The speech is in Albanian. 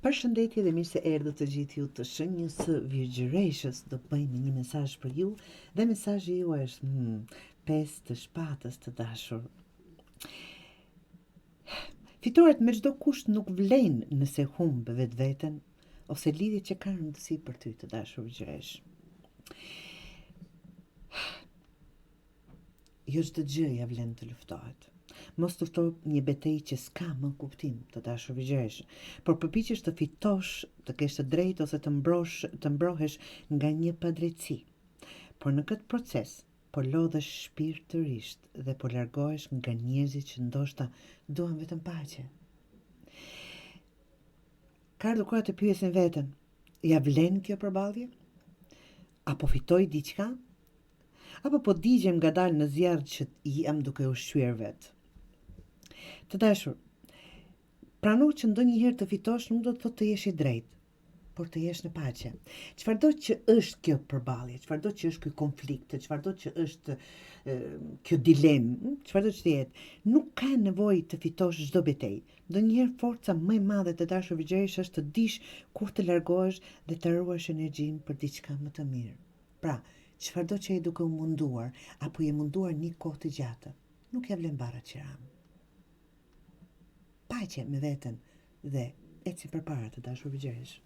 Përshëndetje dhe mirë se erdhët të gjithë ju të shenjës së Virgjëreshës. Do bëjmë një mesazh për ju dhe mesazhi ju është 5 të shpatës të dashur. Fitoret me çdo kusht nuk vlen nëse humb vetveten ose lidhjet që kanë rëndësi për ty të dashur Virgjëresh. Jo çdo gjë ja vlen të luftohet. Mos të fto një betejë që s'ka më kuptim të dashur Virgjëresh, por përpiqesh të fitosh, të kesh të drejtë ose të mbrohesh nga një padrejtësi. Por në këtë proces po lodhesh shpirtërisht dhe po largohesh nga njerëzit që ndoshta duan vetëm paqe. Ka ardhur koha të pyesin veten, ja vlen kjo përballje? Apo fitoj diçka? Apo po digjem ngadalë në zjarr që jam duke u shqyer vet? Të dashur, prano që ndonjëherë të fitosh nuk do të thotë të jesh i drejtë, por të jesh në paqe. Çfarëdo që është kjo përballje, çfarëdo që është ky konflikt, çfarëdo që është kjo dilemë, çfarëdo që jetë, nuk ka nevojë të fitosh çdo betejë. Ndonjëherë forca më e madhe të dashur Virgjëresh është të dish kur të largohesh dhe të ruash energjinë për diçka më të mirë. Pra, çfarëdo që je duke u munduar apo je munduar një kohë të gjatë, nuk ja vlen barra qiram. Paqe me veten dhe eci përpara të dashur Virgjëresh.